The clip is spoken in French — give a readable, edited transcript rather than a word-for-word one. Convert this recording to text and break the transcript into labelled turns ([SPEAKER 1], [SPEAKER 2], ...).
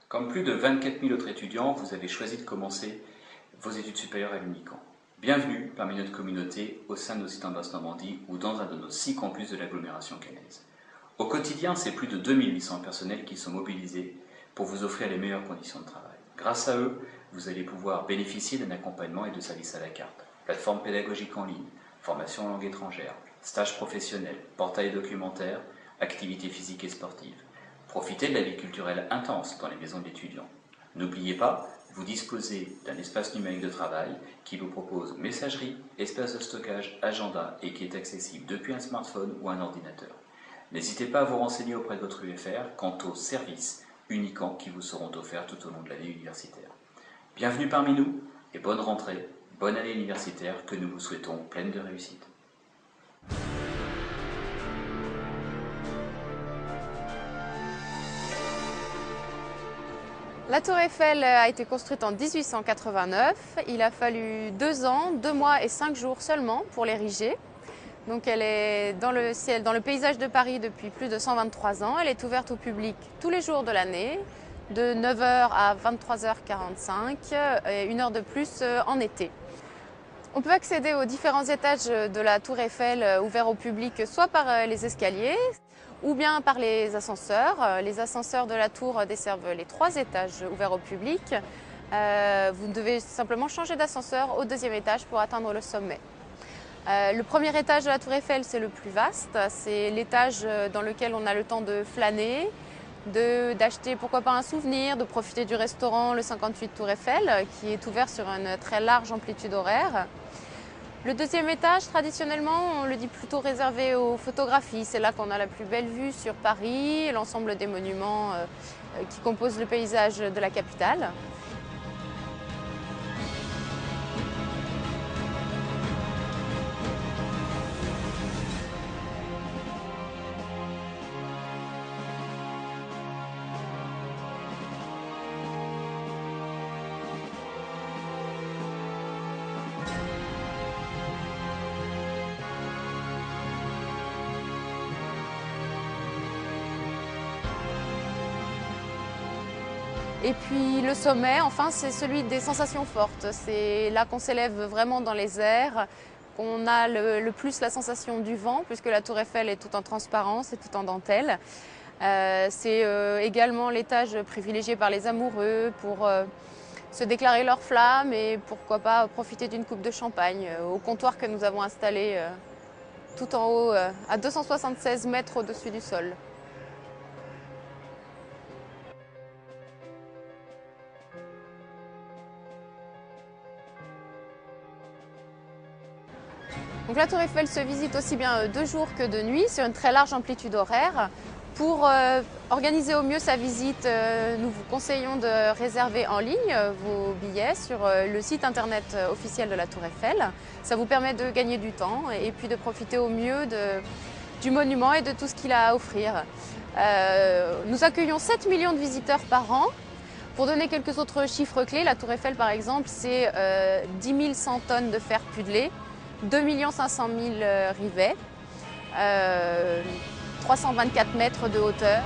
[SPEAKER 1] Comme plus de 24 000 autres étudiants, vous avez choisi de commencer vos études supérieures à l'Unicamp. Bienvenue parmi notre communauté au sein de nos sites en Basse-Normandie ou dans un de nos 6 campus de l'agglomération caennaise. Au quotidien, c'est plus de 2800 personnels qui sont mobilisés pour vous offrir les meilleures conditions de travail. Grâce à eux, vous allez pouvoir bénéficier d'un accompagnement et de services à la carte, plateforme pédagogique en ligne, formation en langue étrangère, stages professionnels, portail documentaire, activités physiques et sportives. Profitez de la vie culturelle intense dans les maisons d'étudiants. N'oubliez pas, vous disposez d'un espace numérique de travail qui vous propose messagerie, espace de stockage, agenda et qui est accessible depuis un smartphone ou un ordinateur. N'hésitez pas à vous renseigner auprès de votre UFR quant aux services Unicamp qui vous seront offerts tout au long de l'année universitaire. Bienvenue parmi nous et bonne rentrée, bonne année universitaire que nous vous souhaitons pleine de réussite.
[SPEAKER 2] La tour Eiffel a été construite en 1889. Il a fallu 2 ans, 2 mois et 5 jours seulement pour l'ériger. Donc elle est dans le ciel, dans le paysage de Paris depuis plus de 123 ans. Elle est ouverte au public tous les jours de l'année, de 9 h à 23 h 45 et 1 heure de plus en été. On peut accéder aux différents étages de la tour Eiffel ouverts au public soit par les escaliers ou bien par les ascenseurs. Les ascenseurs de la tour desservent les 3 étages ouverts au public. Vous devez simplement changer d'ascenseur au 2e étage pour atteindre le sommet. Le premier étage de la tour Eiffel, c'est le plus vaste. C'est l'étage dans lequel on a le temps de flâner, d'acheter pourquoi pas un souvenir, de profiter du restaurant le 58 Tour Eiffel qui est ouvert sur une très large amplitude horaire. Le 2e étage, traditionnellement, on le dit plutôt réservé aux photographies. C'est là qu'on a la plus belle vue sur Paris et l'ensemble des monuments qui composent le paysage de la capitale. Et puis le sommet, enfin, c'est celui des sensations fortes. C'est là qu'on s'élève vraiment dans les airs, qu'on a le plus la sensation du vent, puisque la tour Eiffel est tout en transparence et tout en dentelle. C'est également l'étage privilégié par les amoureux pour se déclarer leur flamme et pourquoi pas profiter d'une coupe de champagne au comptoir que nous avons installé tout en haut, à 276 mètres au-dessus du sol. Donc la Tour Eiffel se visite aussi bien de jour que de nuit sur une très large amplitude horaire. Pour organiser au mieux sa visite, nous vous conseillons de réserver en ligne vos billets sur le site internet officiel de la Tour Eiffel. Ça vous permet de gagner du temps et puis de profiter au mieux du monument et de tout ce qu'il a à offrir. Nous accueillons 7 millions de visiteurs par an. Pour donner quelques autres chiffres clés, la Tour Eiffel par exemple, c'est 10 100 tonnes de fer pudelé, 2 500 000 rivets, 324 mètres de hauteur.